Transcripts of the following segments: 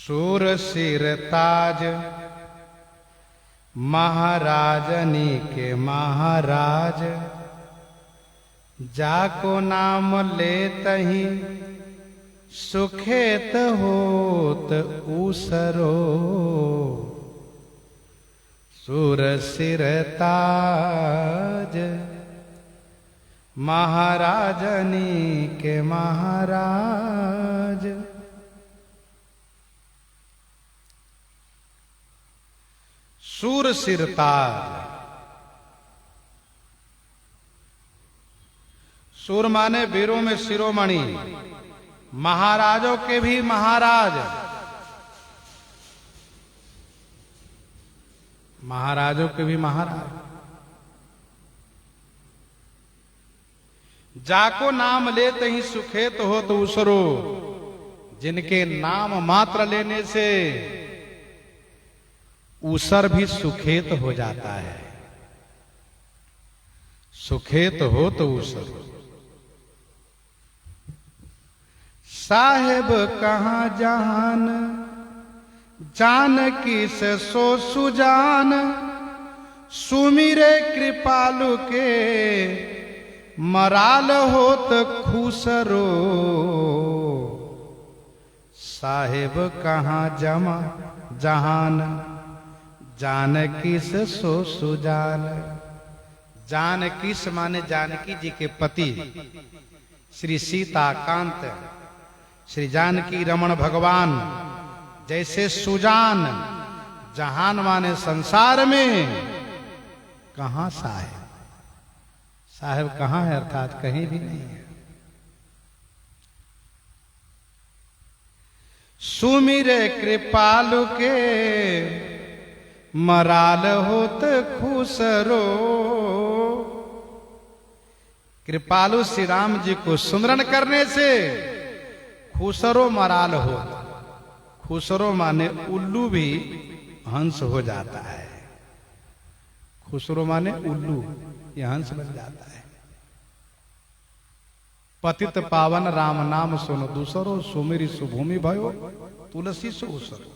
सूर सिर ताज महाराजनी के महाराज, जाको नाम लेतहि सुखेत होत उसरो। सूर सिर ताज महाराजनी के महाराज। सूर सिर ताज, सूर माने वीरों में शिरोमणि, महाराजों के भी महाराज, महाराजों के भी महाराज। जाको नाम लेते ही सुखेत हो तो उसरो, जिनके नाम मात्र लेने से उसर भी सुखेत हो जाता है। सुखेत हो तो उसर। साहेब कहाँ जहान, जानकी से सो सुजान, सुमिरे कृपालु के मराल होत खुसरो। साहेब कहाँ जमा जहान, जानकी से सो सुजान। जानकी से माने जानकी जी के पति श्री सीताकांत, श्री जानकी रमण भगवान जैसे सुजान। जहान माने संसार में, कहां साहेब, साहेब कहां है अर्थात कहीं भी नहीं है। सुमिरे कृपालु के मराल होत खुसरो। कृपालु श्री राम जी को सुमरण करने से खुसरो मराल हो। खुसरो माने उल्लू भी हंस हो जाता है। खुसरो माने उल्लू, यह हंस बन जाता है। पतित पावन राम नाम सुनो दूसरो, सुमिरी सुभूमि भयो तुलसी सु उसरो।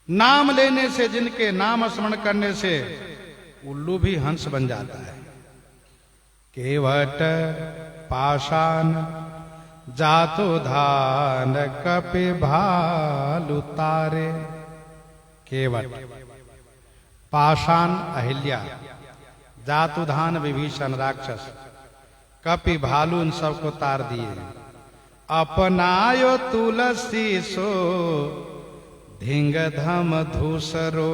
नाम लेने से, जिनके नाम स्मरण करने से उल्लू भी हंस बन जाता है। केवट पाषाण जातो धान कपि भालु तारे। केवट पाषाण अहिल्या, जातुधान विभीषण राक्षस, कपि भालू इन सबको तार दिए। अपनायो तुलसी सो धिंग धम धूसरो।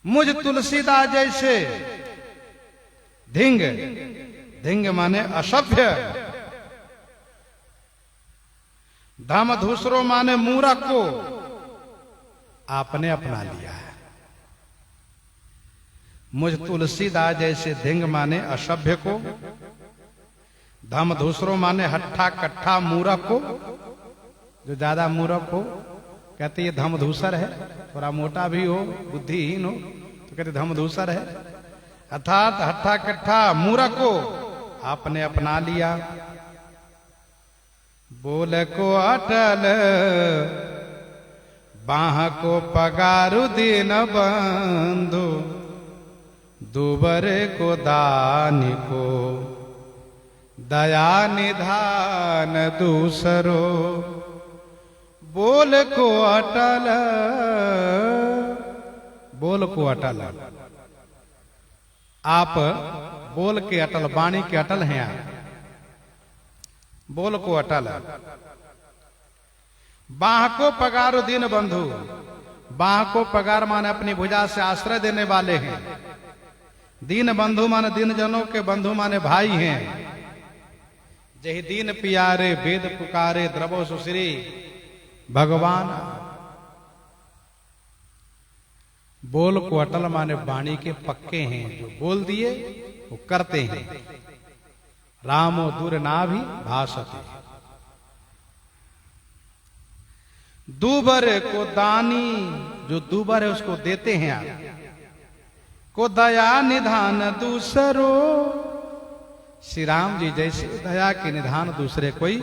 मुझ तुलसीदास जैसे धिंग, धिंग माने असभ्य, धम धूसरो माने मूरख को आपने अपना लिया है। मुझ तुलसीदास जैसे धिंग माने असभ्य को, धम धूसरो माने हट्ठा कट्ठा मूरख को। जो ज्यादा मूर्ख हो कहते ये धमधूसर है, थोड़ा मोटा भी हो बुद्धिहीन हो तो कहते धमधूसर है। अर्थात हट्ठा कट्ठा मूर्ख को आपने अपना लिया। बोल को अटल बाह को पगारु दीन बंधु, दुबरे को दानी को दया निधान दूसरो। बोल को अटल, बोल को अटल, आप बोल के अटल, वाणी के अटल हैं आप। बोल को अटल, बाह को पगार दीन बंधु। बाह को पगार माने अपनी भुजा से आश्रय देने वाले हैं। दीन बंधु माने दीन जनों के बंधु माने भाई हैं। जही दीन पियारे वेद पुकारे, द्रवो सुश्री भगवान। बोल को अटल माने वाणी के पक्के हैं, जो बोल दिए वो करते हैं। रामो दूर नाभि भाषते। दूबर को दानी, जो दूबर है उसको देते हैं आप। को दया निधान दूसरो, श्री राम जी जैसे दया के निधान दूसरे कोई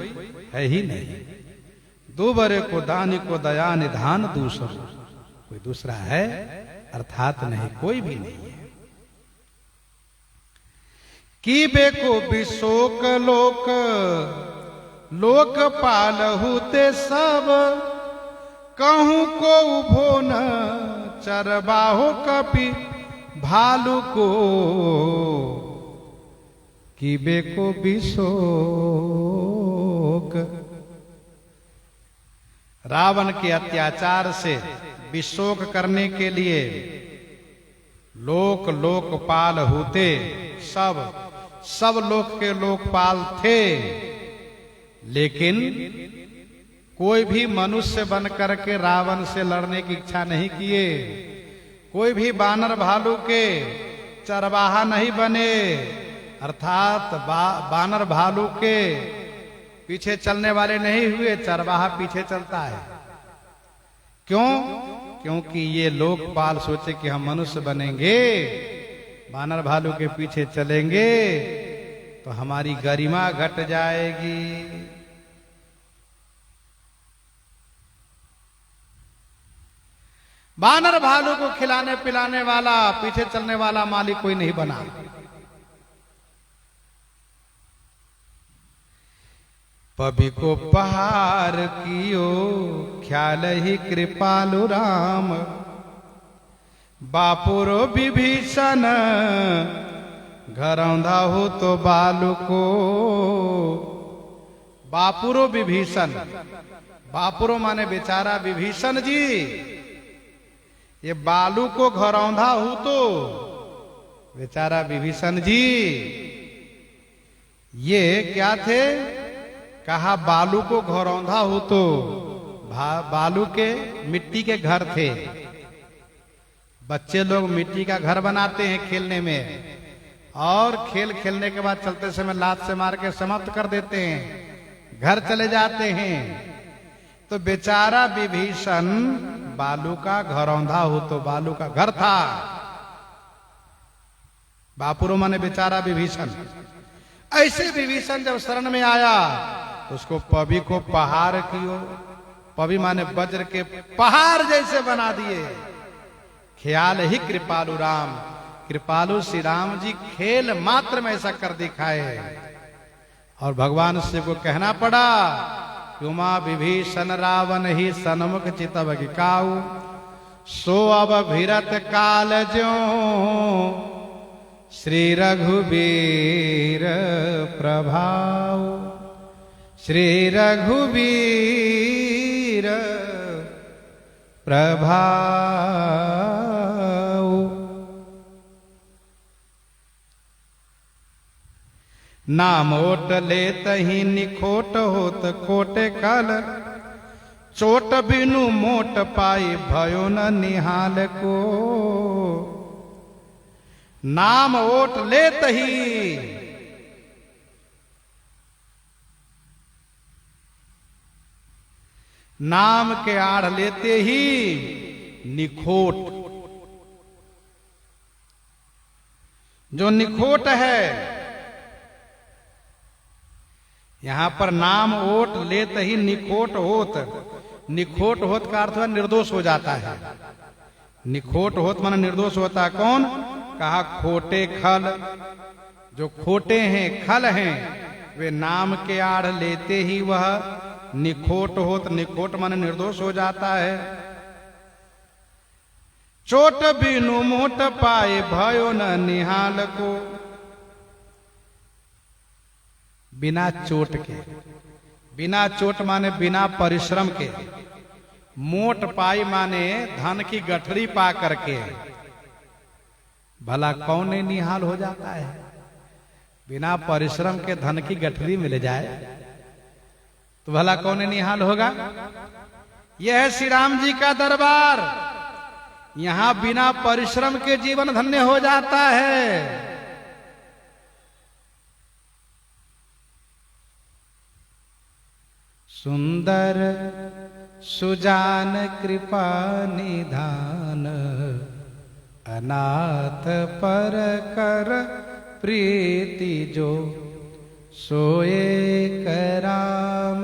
है ही नहीं। दूबरे को दानी को दया निधान दूसरो, कोई दूसरा है अर्थात नहीं, कोई भी नहीं है। की बेको विशोक लोक लोक पालहु ते सब, कहूं को उभो न चरबाहो कपि भालू को, की बेको विशोक। रावण के अत्याचार से विशोक करने के लिए लोक लोकपाल होते, सब लोक के लोकपाल थे, लेकिन कोई भी मनुष्य बन करके रावण से लड़ने की इच्छा नहीं किए। कोई भी बानर भालू के चरवाहा नहीं बने, अर्थात बानर भालू के पीछे चलने वाले नहीं हुए, चरवाहा पीछे चलता है। क्यों? क्योंकि ये लोकपाल सोचे कि हम मनुष्य बनेंगे, बानर भालू के पीछे चलेंगे तो हमारी गरिमा घट जाएगी। बानर भालू को खिलाने पिलाने वाला, पीछे चलने वाला मालिक कोई नहीं बना। पबि को पहार कियो ख्याल ही कृपालु राम, बापुरो विभीषण घरौंधा हो तो बालू को। बापुरो विभीषण, बापुरो माने बेचारा विभीषण जी, ये बालू को घरौंधा हो तो बेचारा विभीषण जी। ये क्या थे? कहा बालू को घरौंधा हो तो, बालू के मिट्टी के घर थे। बच्चे लोग मिट्टी का घर बनाते हैं खेलने में, और खेल खेलने के बाद चलते समय लात से मार के समाप्त कर देते हैं, घर चले जाते हैं। तो बेचारा विभीषण बालू का घरौंधा हो तो बालू का घर था। बापुरो माने बेचारा विभीषण। ऐसे विभीषण जब शरण में आया, उसको पवि को पहाड़ कियो, पवि माने वज्र के पहाड़ जैसे बना दिए। ख्याल ही कृपालु राम, कृपालु श्री राम जी खेल मात्र में ऐसा कर दिखाए। और भगवान शिव को कहना पड़ा, उमा विभीषण रावण ही सन्मुख चितव काऊ, सो अब भीरत काल ज्यों श्री रघुबीर प्रभाव। श्री रघुबीर प्रभाव। नाम ओट लेत ही निखोट होत कोटे काल, चोट बिनु मोट पाई भयो न निहाल को। नाम ओट लेत ही, नाम के आड़ लेते ही निखोट, जो निखोट है, यहां पर नाम ओट लेत ही निखोट होत। निखोट होत का अर्थ है निर्दोष हो जाता है। निखोट होत माने निर्दोष होता है। कौन? कहा खोटे खल, जो खोटे हैं, खल हैं, वे नाम के आड़ लेते ही वह निखोट होत। निखोट माने निर्दोष हो जाता है। चोट बिनु मोट पाए भयो न निहाल को। बिना चोट के, बिना चोट माने बिना परिश्रम के, मोट पाई माने धन की गठरी पा करके। भला कौन निहाल हो जाता है? बिना परिश्रम के धन की गठरी मिल जाए तो भला कौन निहाल होगा? यह है श्री राम जी का दरबार। यहां बिना परिश्रम के जीवन धन्य हो जाता है। सुंदर सुजान कृपा निधान, अनाथ पर कर प्रीति जो सोए कराम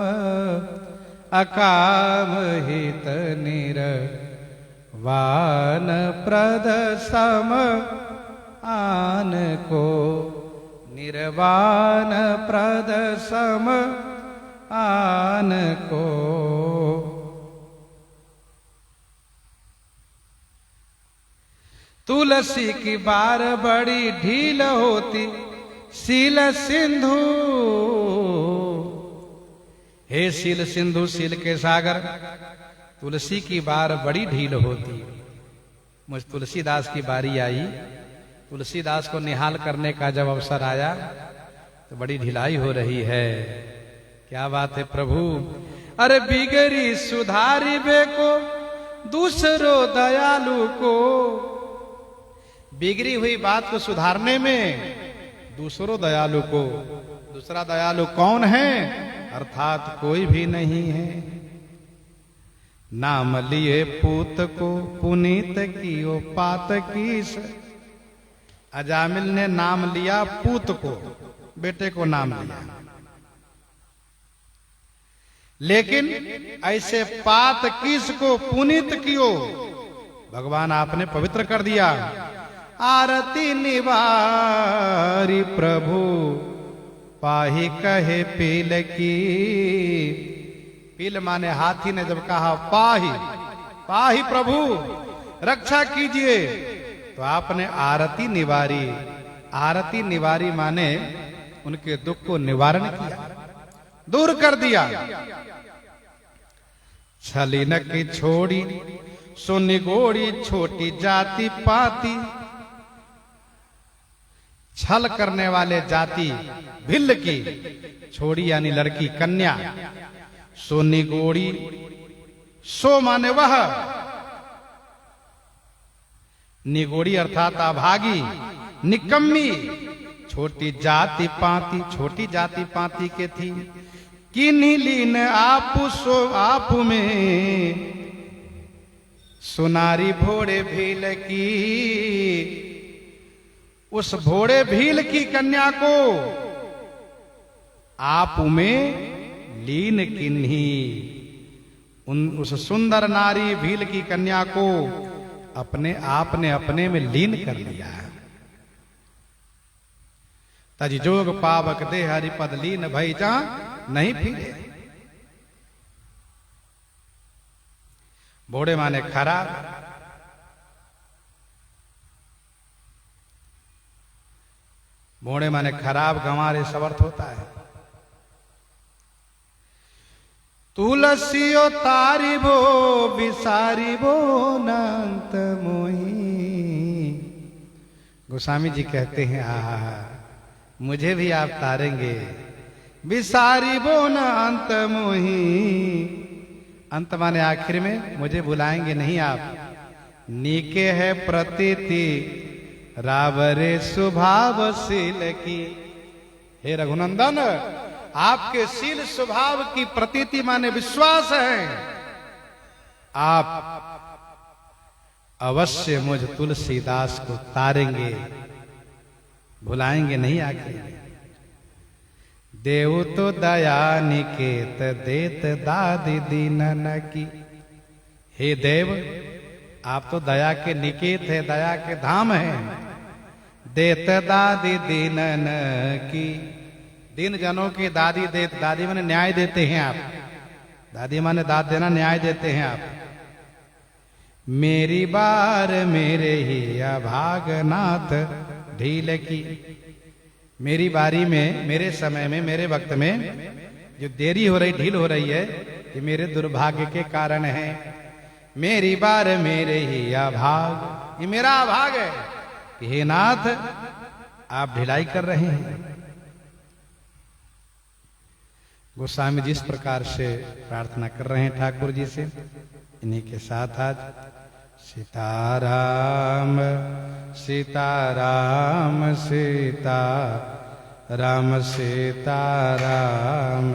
अकाम हित निर्वाण प्रद सम आन को, निर्वाण प्रद सम आन को। तुलसी की बार बड़ी ढील होती सील सिंधु, हे सील सिंधु सील के सागर, तुलसी की बार बड़ी ढील होती। मुझ तुलसीदास की बारी आई, तुलसीदास को निहाल करने का जब अवसर आया तो बड़ी ढिलाई हो रही है। क्या बात है प्रभु। अरे बिगड़ी सुधारी बेको दूसरो दयालु को, बिगड़ी हुई बात को सुधारने में दूसरो दयालु को, दूसरा दयालु कौन है? अर्थात कोई भी नहीं है। नाम लिए पूत को पुनीत कियो पात कीस, अजामिल ने नाम लिया पूत को, बेटे को नाम लिया, लेकिन ऐसे पात कीस को पुनीत कियो, भगवान आपने पवित्र कर दिया। आरती निवारी प्रभु पाही कहे पील की, पील माने हाथी ने जब कहा पाही, पाही प्रभु रक्षा कीजिए, तो आपने आरती निवारी, आरती निवारी माने उनके दुख को निवारण किया, दूर कर दिया। छली न की छोड़ी सुनिगोड़ी छोटी जाति पाती, छल करने वाले जाति भिल्ल की छोड़ी यानी लड़की कन्या, सो निगोड़ी, सो माने वह, निगोड़ी अर्थात अभागी निकम्मी, छोटी जाति पाती, छोटी जाति पाती के थी। किन्हीं लीन आप सो आप में सुनारी भोरे भील की, उस भोरे भील की कन्या को आप में लीन किन्हीं, उस सुंदर नारी भील की कन्या को अपने आप ने अपने में लीन कर लिया। तज जोग पावक दे हरिपद लीन भई जा नहीं फिरे। भोरे माने खराब, भोड़े माने खराब, गंवारे समर्थ होता है। तुलसियो तारी बो बिसारी बो नंत मोही, गोस्वामी जी कहते हैं आहा मुझे भी आप तारेंगे। बिसारी बो न अंत मोही, अंत माने आखिर में मुझे बुलाएंगे नहीं आप। नीके है प्रतीति रावरे स्वभाव शील की, हे रघुनंदन आपके शील स्वभाव की प्रतीति माने विश्वास है। आप अवश्य मुझ तुलसीदास को तारेंगे, भुलाएंगे नहीं आखिर। देव तो दया निकेत देत दादी दीनन की, हे देव आप तो दया के निकेत है, दया के धाम है। देत दादी दीनन की, दीन जनों की दादी देत, दादी माने न्याय देते हैं आप, दादी माने दाद देना, न्याय देते हैं आप। मेरी बार मेरे ही अभागनाथ ढील की, मेरी बारी में, मेरे समय में, मेरे वक्त में जो देरी हो रही, ढील हो रही है, ये मेरे दुर्भाग्य के कारण है। मेरी बार मेरे ही अभाग, ये मेरा अभाग है कि हे नाथ आप ढिलाई कर रहे हैं। गोस्वामी जिस प्रकार से प्रार्थना कर रहे हैं ठाकुर जी से, इन्हीं के साथ आज सीताराम सीताराम सीता राम सीताराम।